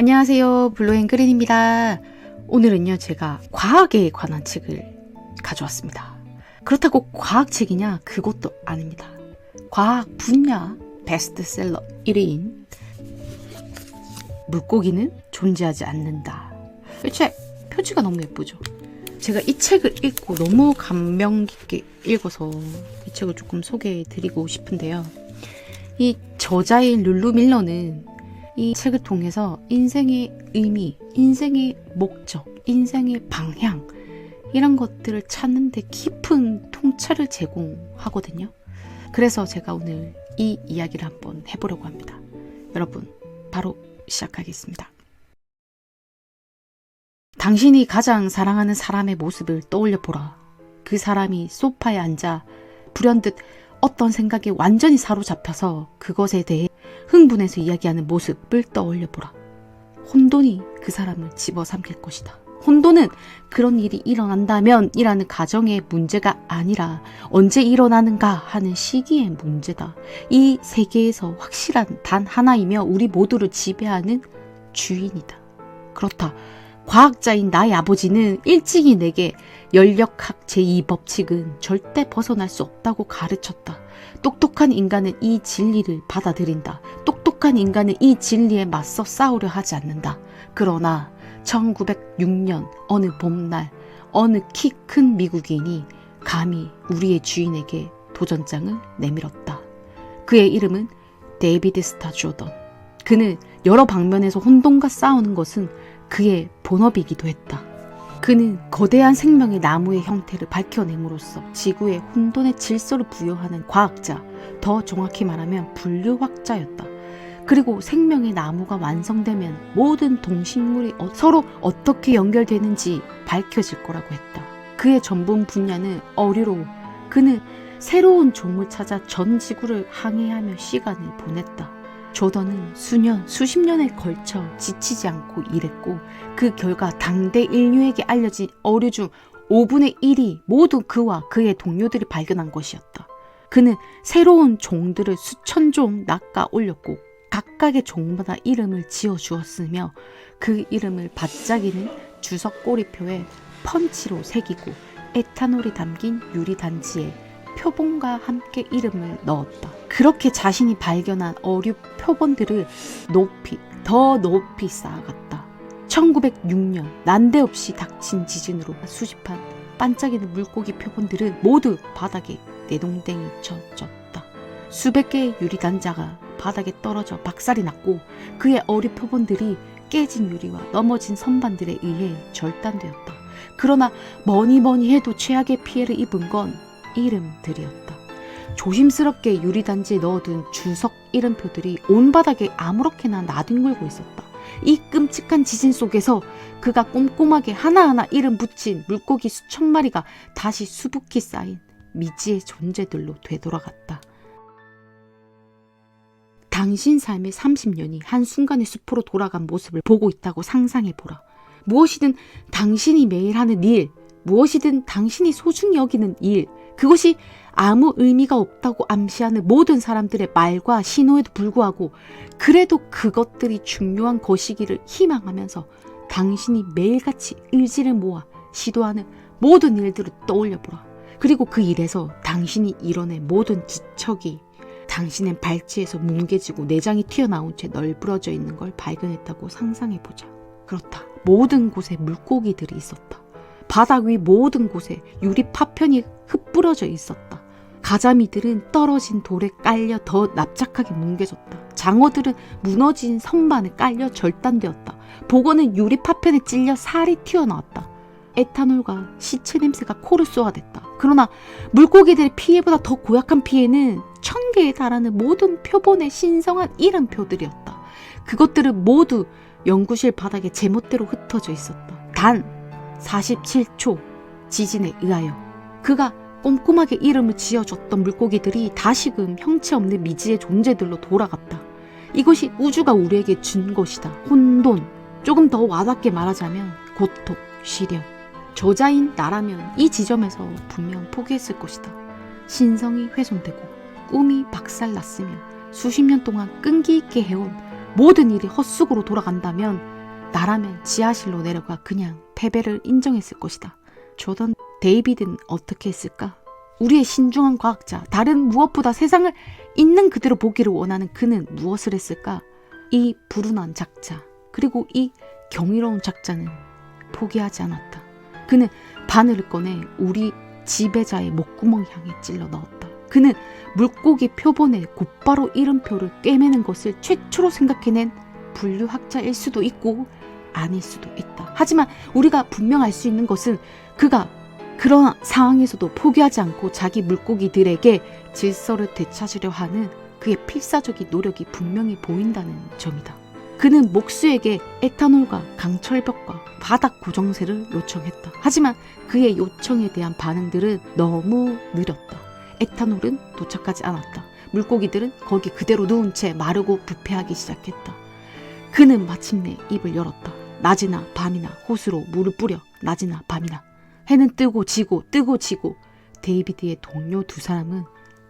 안녕하세요, 블루앤그린입니다. 오늘은요, 제가 과학에 관한 책을 가져왔습니다. 그렇다고 과학책이냐? 그것도 아닙니다. 과학 분야 베스트셀러 1위인 물고기는 존재하지 않는다. 이 책 표지가 너무 예쁘죠? 제가 이 책을 읽고 너무 감명 깊게 읽어서 이 책을 조금 소개해드리고 싶은데요. 이 저자인 룰루 밀러는 이 책을 통해서 인생의 의미, 인생의 목적, 인생의 방향 이런 것들을 찾는 데 깊은 통찰을 제공하거든요. 그래서 제가 오늘 이 이야기를 한번 해보려고 합니다. 여러분, 바로 시작하겠습니다. 당신이 가장 사랑하는 사람의 모습을 떠올려 보라. 그 사람이 소파에 앉아 불현듯 어떤 생각에 완전히 사로잡혀서 그것에 대해 흥분해서 이야기하는 모습을 떠올려 보라. 혼돈이 그 사람을 집어삼킬 것이다. 혼돈은 그런 일이 일어난다면 이라는 가정의 문제가 아니라 언제 일어나는가 하는 시기의 문제다. 이 세계에서 확실한 단 하나이며 우리 모두를 지배하는 주인이다. 그렇다. 과학자인 나의 아버지는 일찍이 내게 연력학 제2법칙은 절대 벗어날 수 없다고 가르쳤다. 똑똑한 인간은 이 진리를 받아들인다. 똑똑한 인간은 이 진리에 맞서 싸우려 하지 않는다. 그러나 1906년 어느 봄날 어느 키 큰 미국인이 감히 우리의 주인에게 도전장을 내밀었다. 그의 이름은 데이비드 스타 조던. 그는 여러 방면에서 혼돈과 싸우는 것은 그의 본업이기도 했다. 그는 거대한 생명의 나무의 형태를 밝혀냄으로써 지구에 혼돈의 질서를 부여하는 과학자, 더 정확히 말하면 분류학자였다. 그리고 생명의 나무가 완성되면 모든 동식물이 서로 어떻게 연결되는지 밝혀질 거라고 했다. 그의 전문 분야는 어류로 그는 새로운 종을 찾아 전 지구를 항해하며 시간을 보냈다. 조던은 수십 년에 걸쳐 지치지 않고 일했고 그 결과 당대 인류에게 알려진 어류 중 5분의 1이 모두 그와 그의 동료들이 발견한 것이었다. 그는 새로운 종들을 수천 종 낚아 올렸고 각각의 종마다 이름을 지어주었으며 그 이름을 반짝이는 주석 꼬리표에 펀치로 새기고 에탄올이 담긴 유리단지에 표본과 함께 이름을 넣었다. 그렇게 자신이 발견한 어류 표본들을 더 높이 쌓아갔다. 1906년 난데없이 닥친 지진으로 수집한 반짝이는 물고기 표본들은 모두 바닥에 내동댕이 쳐졌다. 수백 개의 유리단자가 바닥에 떨어져 박살이 났고 그의 어류 표본들이 깨진 유리와 넘어진 선반들에 의해 절단되었다. 그러나 뭐니 해도 최악의 피해를 입은 건 이름들이었다. 조심스럽게 유리단지에 넣어둔 주석 이름표들이 온 바닥에 아무렇게나 나뒹굴고 있었다. 이 끔찍한 지진 속에서 그가 꼼꼼하게 하나하나 이름 붙인 물고기 수천 마리가 다시 수북히 쌓인 미지의 존재들로 되돌아갔다. 당신 삶의 30년이 한순간의 숲으로 돌아간 모습을 보고 있다고 상상해보라. 무엇이든 당신이 매일 하는 일, 무엇이든 당신이 소중히 여기는 일, 그것이 아무 의미가 없다고 암시하는 모든 사람들의 말과 신호에도 불구하고 그래도 그것들이 중요한 것이기를 희망하면서 당신이 매일같이 의지를 모아 시도하는 모든 일들을 떠올려보라. 그리고 그 일에서 당신이 이뤄낸 모든 지척이 당신의 발치에서 뭉개지고 내장이 튀어나온 채 널브러져 있는 걸 발견했다고 상상해보자. 그렇다. 모든 곳에 물고기들이 있었다. 바닥 위 모든 곳에 유리 파편이 흩뿌려져 있었다. 가자미들은 떨어진 돌에 깔려 더 납작하게 뭉개졌다. 장어들은 무너진 선반에 깔려 절단되었다. 복어는 유리 파편에 찔려 살이 튀어나왔다. 에탄올과 시체 냄새가 코를 쏘아댔다. 그러나 물고기들의 피해보다 더 고약한 피해는 1000개에 달하는 모든 표본의 신성한 이름표들이었다. 그것들은 모두 연구실 바닥에 제멋대로 흩어져 있었다. 단 47초 지진에 의하여 그가 꼼꼼하게 이름을 지어줬던 물고기들이 다시금 형체 없는 미지의 존재들로 돌아갔다. 이것이 우주가 우리에게 준 것이다. 혼돈. 조금 더 와닿게 말하자면 고통, 시련. 저자인 나라면 이 지점에서 분명 포기했을 것이다. 신성이 훼손되고 꿈이 박살났으며 수십 년 동안 끈기 있게 해온 모든 일이 헛수고로 돌아간다면 나라면 지하실로 내려가 그냥 패배를 인정했을 것이다. 조던 데이비드는 어떻게 했을까? 우리의 신중한 과학자, 다른 무엇보다 세상을 있는 그대로 보기를 원하는 그는 무엇을 했을까? 이 불운한 작자, 그리고 이 경이로운 작자는 포기하지 않았다. 그는 바늘을 꺼내 우리 지배자의 목구멍 향해 찔러 넣었다. 그는 물고기 표본에 곧바로 이름표를 꿰매는 것을 최초로 생각해낸 분류학자일 수도 있고 아닐 수도 있다. 하지만 우리가 분명 알 수 있는 것은 그가 그런 상황에서도 포기하지 않고 자기 물고기들에게 질서를 되찾으려 하는 그의 필사적인 노력이 분명히 보인다는 점이다. 그는 목수에게 에탄올과 강철벽과 바닥 고정쇠를 요청했다. 하지만 그의 요청에 대한 반응들은 너무 느렸다. 에탄올은 도착하지 않았다. 물고기들은 거기 그대로 누운 채 마르고 부패하기 시작했다. 그는 마침내 입을 열었다. 낮이나 밤이나 호수로 물을 뿌려 낮이나 밤이나. 해는 뜨고 지고 뜨고 지고. 데이비드의 동료 두 사람은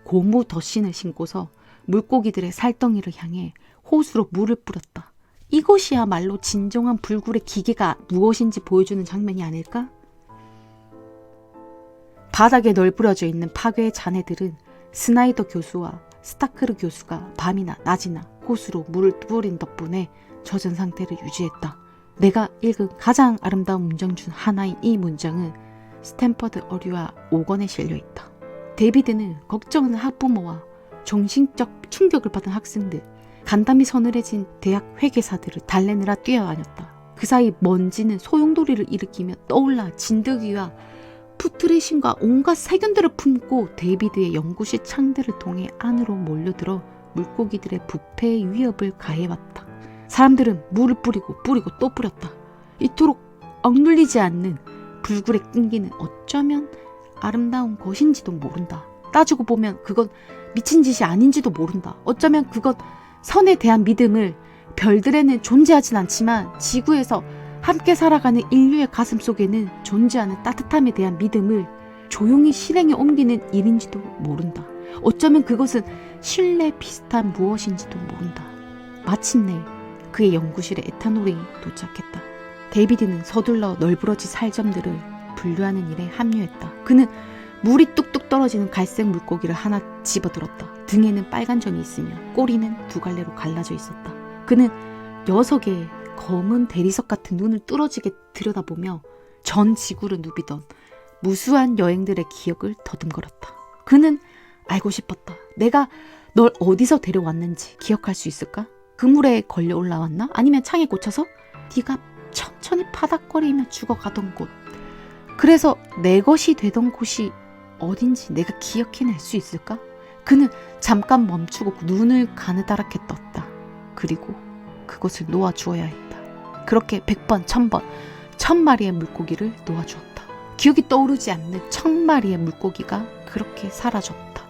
고무 덧신을 신고서 물고기들의 살덩이를 향해 호수로 물을 뿌렸다. 이것이야말로 진정한 불굴의 기계가 무엇인지 보여주는 장면이 아닐까? 바닥에 널브러져 있는 파괴의 잔해들은 스나이더 교수와 스타크르 교수가 밤이나 낮이나 호수로 물을 뿌린 덕분에 젖은 상태를 유지했다. 내가 읽은 가장 아름다운 문장 중 하나인 이 문장은 스탠퍼드 어류와 5권에 실려있다. 데이비드는 걱정하는 학부모와 정신적 충격을 받은 학생들, 간담이 서늘해진 대학 회계사들을 달래느라 뛰어다녔다. 그 사이 먼지는 소용돌이를 일으키며 떠올라 진드기와 푸트레신과 온갖 세균들을 품고 데이비드의 연구실 창들을 통해 안으로 몰려들어 물고기들의 부패의 위협을 가해왔다. 사람들은 물을 뿌리고 또 뿌렸다. 이토록 억눌리지 않는 불굴의 끈기는 어쩌면 아름다운 것인지도 모른다. 따지고 보면 그건 미친 짓이 아닌지도 모른다. 어쩌면 그건 선에 대한 믿음을, 별들에는 존재하진 않지만 지구에서 함께 살아가는 인류의 가슴 속에는 존재하는 따뜻함에 대한 믿음을 조용히 실행에 옮기는 일인지도 모른다. 어쩌면 그것은 신뢰 비슷한 무엇인지도 모른다. 마침내 그의 연구실에 에탄올이 도착했다. 데이비드는 서둘러 널브러진 살점들을 분류하는 일에 합류했다. 그는 물이 뚝뚝 떨어지는 갈색 물고기를 하나 집어들었다. 등에는 빨간 점이 있으며 꼬리는 두 갈래로 갈라져 있었다. 그는 녀석의 검은 대리석 같은 눈을 뚫어지게 들여다보며 전 지구를 누비던 무수한 여행들의 기억을 더듬거렸다. 그는 알고 싶었다. 내가 널 어디서 데려왔는지 기억할 수 있을까? 그물에 걸려 올라왔나? 아니면 창에 꽂혀서? 네가 천천히 파닥거리며 죽어가던 곳. 그래서 내 것이 되던 곳이 어딘지 내가 기억해낼 수 있을까? 그는 잠깐 멈추고 눈을 가느다랗게 떴다. 그리고 그것을 놓아주어야 했다. 그렇게 100번, 1000번, 1000마리의 물고기를 놓아주었다. 기억이 떠오르지 않는 1000마리의 물고기가 그렇게 사라졌다.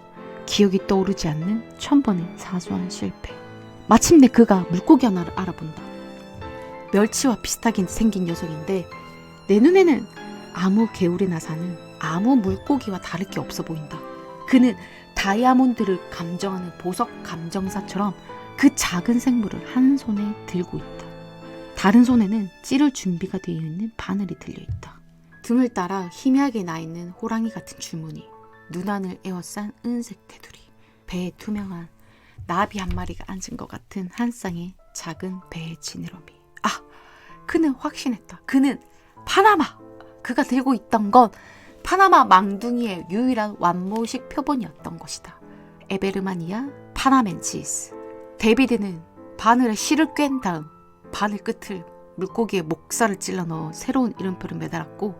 기억이 떠오르지 않는 1000번의 사소한 실패. 마침내 그가 물고기 하나를 알아본다. 멸치와 비슷하게 생긴 녀석인데 내 눈에는 아무 개울이나 사는 아무 물고기와 다를 게 없어 보인다. 그는 다이아몬드를 감정하는 보석 감정사처럼 그 작은 생물을 한 손에 들고 있다. 다른 손에는 찌를 준비가 되어 있는 바늘이 들려있다. 등을 따라 희미하게 나있는 호랑이 같은 줄무늬, 눈안을 에워싼 은색 테두리, 배에 투명한 나비 한 마리가 앉은 것 같은 한 쌍의 작은 배의 지느러미. 아! 그는 확신했다. 그는 파나마! 그가 들고 있던 건 파나마 망둥이의 유일한 완모식 표본이었던 것이다. 에베르마니아 파나멘시스. 데이비드는 바늘에 실을 꿰은 다음 바늘 끝을 물고기의 목살을 찔러 넣어 새로운 이름표를 매달았고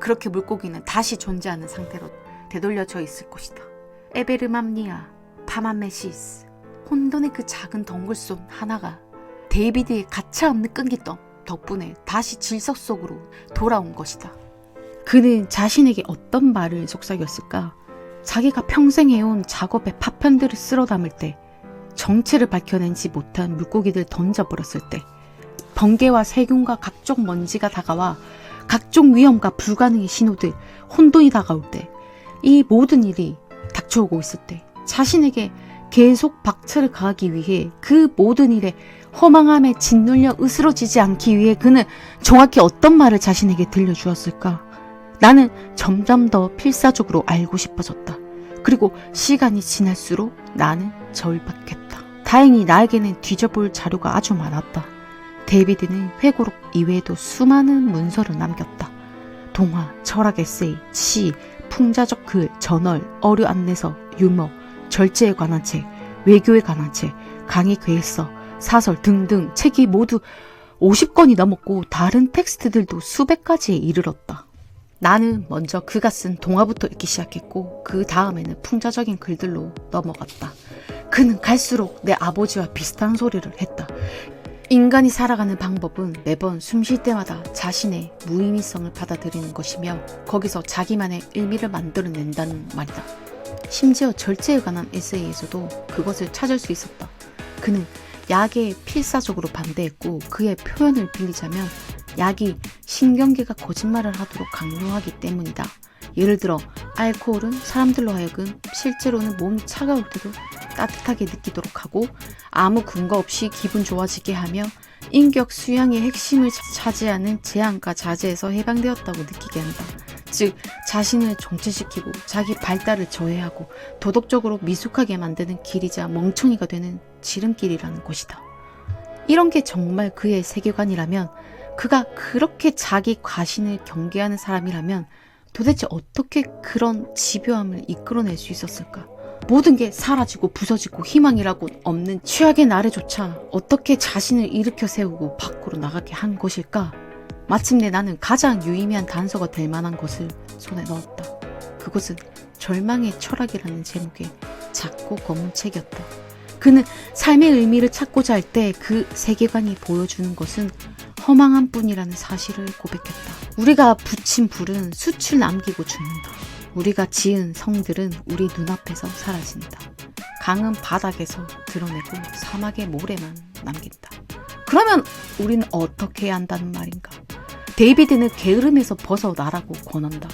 그렇게 물고기는 다시 존재하는 상태로 되돌려져 있을 것이다. 에베르맘니아 파마메시스. 혼돈의 그 작은 덩굴손 하나가 데이비드의 가차없는 끈기 덕분에 다시 질서 속으로 돌아온 것이다. 그는 자신에게 어떤 말을 속삭였을까? 자기가 평생 해온 작업의 파편들을 쓸어 담을 때, 정체를 밝혀내지 못한 물고기들 던져버렸을 때, 번개와 세균과 각종 먼지가 다가와 각종 위험과 불가능의 신호들, 혼돈이 다가올 때, 이 모든 일이 닥쳐오고 있을 때 자신에게 계속 박차를 가하기 위해 그 모든 일에 허망함에 짓눌려 으스러지지 않기 위해 그는 정확히 어떤 말을 자신에게 들려주었을까? 나는 점점 더 필사적으로 알고 싶어졌다. 그리고 시간이 지날수록 나는 절박했다. 다행히 나에게는 뒤져볼 자료가 아주 많았다. 데이비드는 회고록 이외에도 수많은 문서를 남겼다. 동화, 철학 에세이, 시, 풍자적 글, 저널, 어류 안내서, 유머, 절제에 관한 책, 외교에 관한 책, 강의 계획서, 사설 등등 책이 모두 50권이 넘었고 다른 텍스트들도 수백 가지에 이르렀다. 나는 먼저 그가 쓴 동화부터 읽기 시작했고 그 다음에는 풍자적인 글들로 넘어갔다. 그는 갈수록 내 아버지와 비슷한 소리를 했다. 인간이 살아가는 방법은 매번 숨 쉴 때마다 자신의 무의미성을 받아들이는 것이며 거기서 자기만의 의미를 만들어낸다는 말이다. 심지어 절제에 관한 에세이에서도 그것을 찾을 수 있었다. 그는 약에 필사적으로 반대했고 그의 표현을 빌리자면 약이 신경계가 거짓말을 하도록 강요하기 때문이다. 예를 들어 알코올은 사람들로 하여금 실제로는 몸이 차가울 때도 따뜻하게 느끼도록 하고 아무 근거 없이 기분 좋아지게 하며 인격 수양의 핵심을 차지하는 제한과 자제에서 해방되었다고 느끼게 한다. 즉 자신을 정체시키고 자기 발달을 저해하고 도덕적으로 미숙하게 만드는 길이자 멍청이가 되는 지름길이라는 것이다. 이런 게 정말 그의 세계관이라면 그가 그렇게 자기 과신을 경계하는 사람이라면 도대체 어떻게 그런 집요함을 이끌어낼 수 있었을까? 모든 게 사라지고 부서지고 희망이라고 없는 최악의 날에조차 어떻게 자신을 일으켜 세우고 밖으로 나가게 한 것일까? 마침내 나는 가장 유의미한 단서가 될 만한 것을 손에 넣었다. 그것은 절망의 철학이라는 제목의 작고 검은 책이었다. 그는 삶의 의미를 찾고자 할 때 그 세계관이 보여주는 것은 허망한 뿐이라는 사실을 고백했다. 우리가 붙인 불은 숯을 남기고 죽는다. 우리가 지은 성들은 우리 눈앞에서 사라진다. 강은 바닥에서 드러내고 사막의 모래만 남긴다. 그러면 우리는 어떻게 해야 한다는 말인가? 데이비드는 게으름에서 벗어나라고 권한다.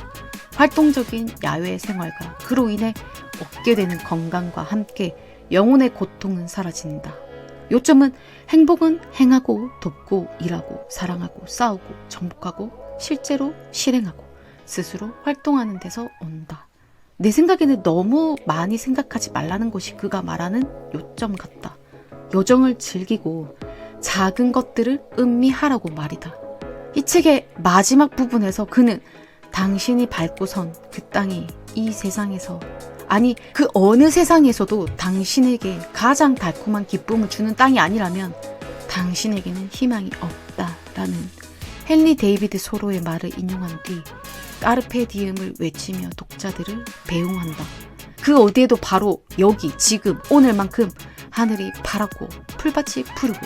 활동적인 야외 생활과 그로 인해 얻게 되는 건강과 함께 영혼의 고통은 사라진다. 요점은 행복은 행하고 돕고 일하고 사랑하고 싸우고 정복하고 실제로 실행하고 스스로 활동하는 데서 온다. 내 생각에는 너무 많이 생각하지 말라는 것이 그가 말하는 요점 같다. 여정을 즐기고 작은 것들을 음미하라고 말이다. 이 책의 마지막 부분에서 그는 당신이 밟고 선 그 땅이 이 세상에서 아니 그 어느 세상에서도 당신에게 가장 달콤한 기쁨을 주는 땅이 아니라면 당신에게는 희망이 없다라는 헨리 데이비드 소로의 말을 인용한 뒤 까르페 디엠을 외치며 독자들을 배웅한다. 그 어디에도 바로 여기 지금 오늘만큼 하늘이 파랗고 풀밭이 푸르고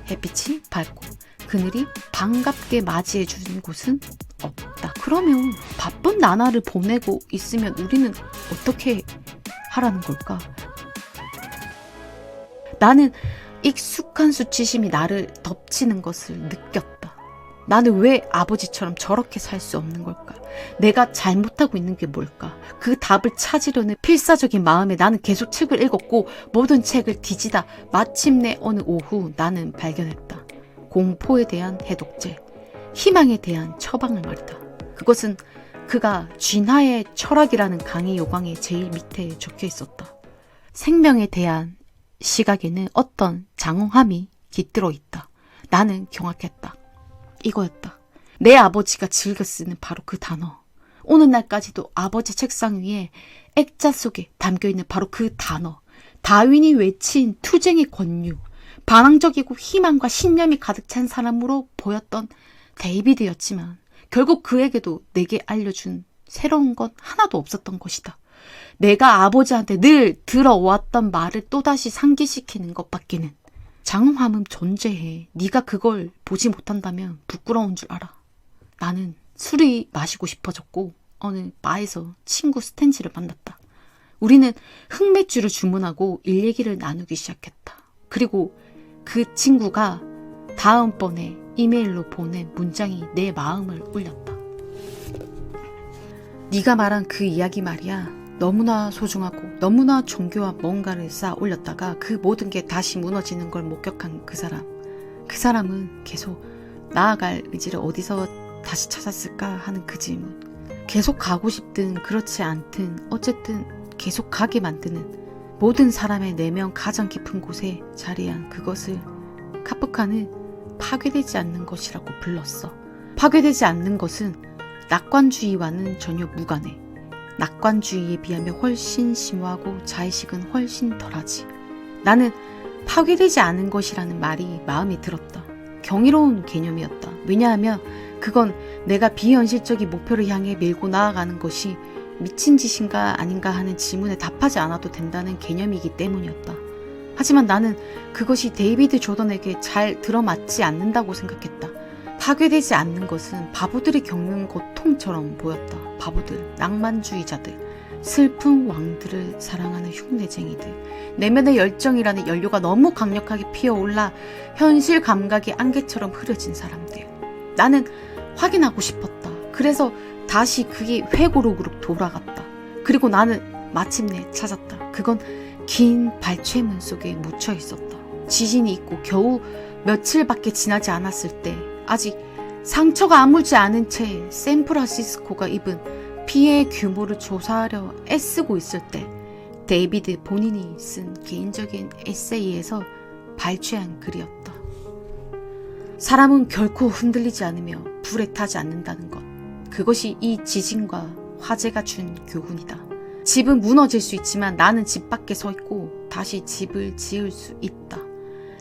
햇빛이 밝고 그늘이 반갑게 맞이해 주는 곳은 없다. 그러면 바쁜 나날을 보내고 있으면 우리는 어떻게 하라는 걸까? 나는 익숙한 수치심이 나를 덮치는 것을 느꼈다. 나는 왜 아버지처럼 저렇게 살 수 없는 걸까? 내가 잘못하고 있는 게 뭘까? 그 답을 찾으려는 필사적인 마음에 나는 계속 책을 읽었고 모든 책을 뒤지다 마침내 어느 오후 나는 발견했다. 공포에 대한 해독제, 희망에 대한 처방을 말이다. 그것은 그가 쥔하의 철학이라는 강의 요강의 제일 밑에 적혀 있었다. 생명에 대한 시각에는 어떤 장엄함이 깃들어 있다. 나는 경악했다. 이거였다. 내 아버지가 즐겨 쓰는 바로 그 단어. 오늘날까지도 아버지 책상 위에 액자 속에 담겨있는 바로 그 단어. 다윈이 외친 투쟁의 권유. 반항적이고 희망과 신념이 가득 찬 사람으로 보였던 데이비드였지만 결국 그에게도 내게 알려준 새로운 건 하나도 없었던 것이다. 내가 아버지한테 늘 들어왔던 말을 또다시 상기시키는 것밖에는. 장엄함은 존재해. 네가 그걸 보지 못한다면 부끄러운 줄 알아. 나는 술이 마시고 싶어졌고 어느 바에서 친구 스탠지를 만났다. 우리는 흑맥주를 주문하고 일 얘기를 나누기 시작했다. 그리고 그 친구가 다음번에 이메일로 보낸 문장이 내 마음을 울렸다. 네가 말한 그 이야기 말이야. 너무나 소중하고 너무나 정교한 뭔가를 쌓아 올렸다가 그 모든 게 다시 무너지는 걸 목격한 그 사람. 그 사람은 계속 나아갈 의지를 어디서 다시 찾았을까 하는 그 질문. 계속 가고 싶든 그렇지 않든 어쨌든 계속 가게 만드는 모든 사람의 내면 가장 깊은 곳에 자리한 그것을 카프카는 파괴되지 않는 것이라고 불렀어. 파괴되지 않는 것은 낙관주의와는 전혀 무관해. 낙관주의에 비하면 훨씬 심오하고 자의식은 훨씬 덜하지. 나는 파괴되지 않은 것이라는 말이 마음에 들었다. 경이로운 개념이었다. 왜냐하면 그건 내가 비현실적인 목표를 향해 밀고 나아가는 것이 미친 짓인가 아닌가 하는 질문에 답하지 않아도 된다는 개념이기 때문이었다. 하지만 나는 그것이 데이비드 조던에게 잘 들어맞지 않는다고 생각했다. 파괴되지 않는 것은 바보들이 겪는 고통처럼 보였다. 바보들, 낭만주의자들, 슬픈 왕들을 사랑하는 흉내쟁이들, 내면의 열정이라는 연료가 너무 강력하게 피어올라 현실 감각이 안개처럼 흐려진 사람들. 나는 확인하고 싶었다. 그래서 다시 그게 회고록으로 돌아갔다. 그리고 나는 마침내 찾았다. 그건 긴 발췌문 속에 묻혀 있었다. 지진이 있고 겨우 며칠밖에 지나지 않았을 때, 아직 상처가 아물지 않은 채 샌프란시스코가 입은 피해의 규모를 조사하려 애쓰고 있을 때, 데이비드 본인이 쓴 개인적인 에세이에서 발췌한 글이었다. 사람은 결코 흔들리지 않으며 불에 타지 않는다는 것. 그것이 이 지진과 화재가 준 교훈이다. 집은 무너질 수 있지만 나는 집 밖에 서 있고 다시 집을 지을 수 있다.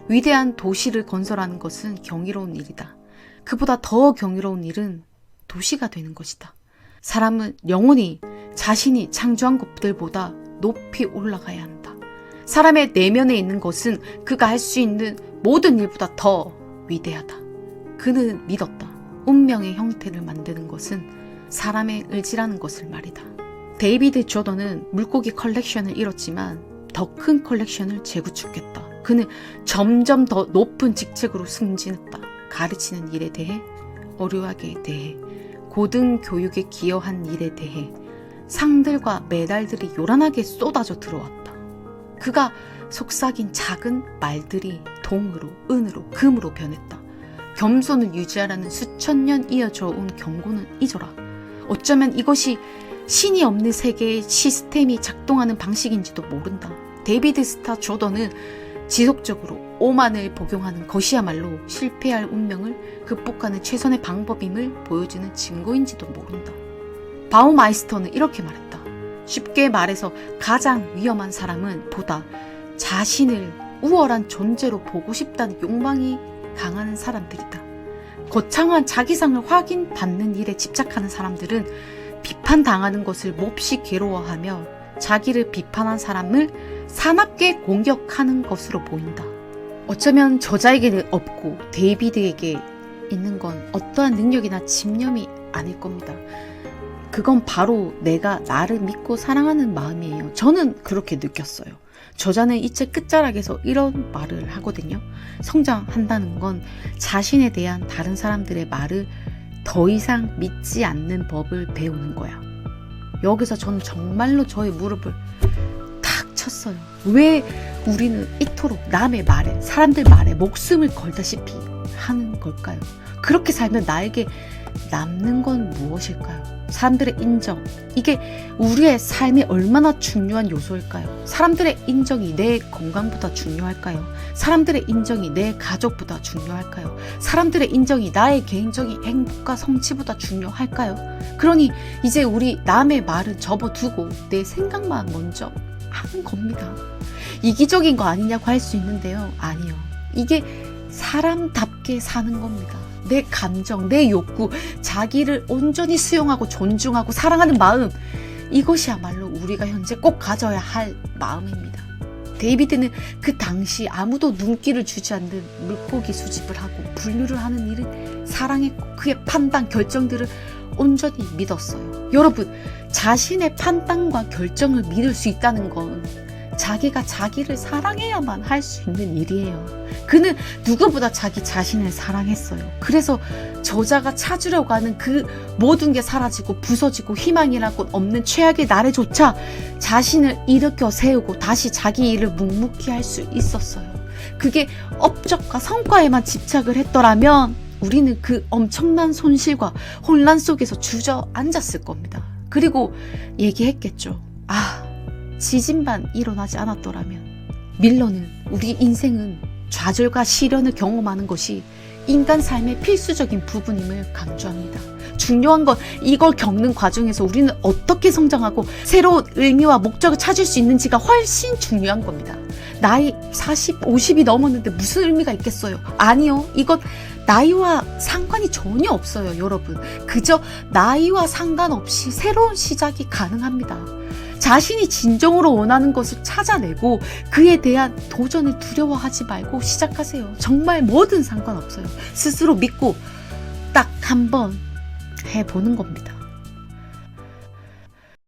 위대한 도시를 건설하는 것은 경이로운 일이다. 그보다 더 경이로운 일은 도시가 되는 것이다. 사람은 영원히 자신이 창조한 것들보다 높이 올라가야 한다. 사람의 내면에 있는 것은 그가 할 수 있는 모든 일보다 더 위대하다. 그는 믿었다. 운명의 형태를 만드는 것은 사람의 의지라는 것을 말이다. 데이비드 조던은 물고기 컬렉션을 잃었지만 더 큰 컬렉션을 재구축했다. 그는 점점 더 높은 직책으로 승진했다. 가르치는 일에 대해, 어류학에 대해, 고등교육에 기여한 일에 대해 상들과 메달들이 요란하게 쏟아져 들어왔다. 그가 속삭인 작은 말들이 동으로, 은으로, 금으로 변했다. 겸손을 유지하라는 수천 년 이어져 온 경고는 잊어라. 어쩌면 이것이 신이 없는 세계의 시스템이 작동하는 방식인지도 모른다. 데이비드 스타 조던은 지속적으로 오만을 복용하는 것이야말로 실패할 운명을 극복하는 최선의 방법임을 보여주는 증거인지도 모른다. 바우마이스터는 이렇게 말했다. 쉽게 말해서 가장 위험한 사람은 보다 자신을 우월한 존재로 보고 싶다는 욕망이 강한 사람들이다. 거창한 자기상을 확인받는 일에 집착하는 사람들은 비판당하는 것을 몹시 괴로워하며 자기를 비판한 사람을 사납게 공격하는 것으로 보인다. 어쩌면 저자에게는 없고 데이비드에게 있는 건 어떠한 능력이나 집념이 아닐 겁니다. 그건 바로 내가 나를 믿고 사랑하는 마음이에요. 저는 그렇게 느꼈어요. 저자는 이 책 끝자락에서 이런 말을 하거든요. 성장한다는 건 자신에 대한 다른 사람들의 말을 더 이상 믿지 않는 법을 배우는 거야. 여기서 저는 정말로 저의 무릎을 탁 쳤어요. 왜 우리는 이토록 남의 말에, 사람들 말에 목숨을 걸다시피 하는 걸까요? 그렇게 살면 나에게 남는 건 무엇일까요? 사람들의 인정, 이게 우리의 삶에 얼마나 중요한 요소일까요? 사람들의 인정이 내 건강보다 중요할까요? 사람들의 인정이 내 가족보다 중요할까요? 사람들의 인정이 나의 개인적인 행복과 성취보다 중요할까요? 그러니 이제 우리 남의 말은 접어두고 내 생각만 먼저 하는 겁니다. 이기적인 거 아니냐고 할 수 있는데요. 아니요. 이게 사람답게 사는 겁니다. 내 감정, 내 욕구, 자기를 온전히 수용하고 존중하고 사랑하는 마음, 이것이야말로 우리가 현재 꼭 가져야 할 마음입니다. 데이비드는 그 당시 아무도 눈길을 주지 않는 물고기 수집을 하고 분류를 하는 일을 사랑했고 그의 판단, 결정들을 온전히 믿었어요. 여러분, 자신의 판단과 결정을 믿을 수 있다는 건 자기가 자기를 사랑해야만 할 수 있는 일이에요. 그는 누구보다 자기 자신을 사랑했어요. 그래서 저자가 찾으려고 하는 그 모든 게 사라지고 부서지고 희망이라고 없는 최악의 날에조차 자신을 일으켜 세우고 다시 자기 일을 묵묵히 할 수 있었어요. 그게 업적과 성과에만 집착을 했더라면 우리는 그 엄청난 손실과 혼란 속에서 주저앉았을 겁니다. 그리고 얘기했겠죠. 지진만 일어나지 않았더라면. 밀러는 우리 인생은 좌절과 시련을 경험하는 것이 인간 삶의 필수적인 부분임을 강조합니다. 중요한 건 이걸 겪는 과정에서 우리는 어떻게 성장하고 새로운 의미와 목적을 찾을 수 있는지가 훨씬 중요한 겁니다. 나이 40, 50이 넘었는데 무슨 의미가 있겠어요? 아니요. 이건 나이와 상관이 전혀 없어요, 여러분. 그저 나이와 상관없이 새로운 시작이 가능합니다. 자신이 진정으로 원하는 것을 찾아내고 그에 대한 도전을 두려워하지 말고 시작하세요. 정말 뭐든 상관없어요. 스스로 믿고 딱 한번 해보는 겁니다.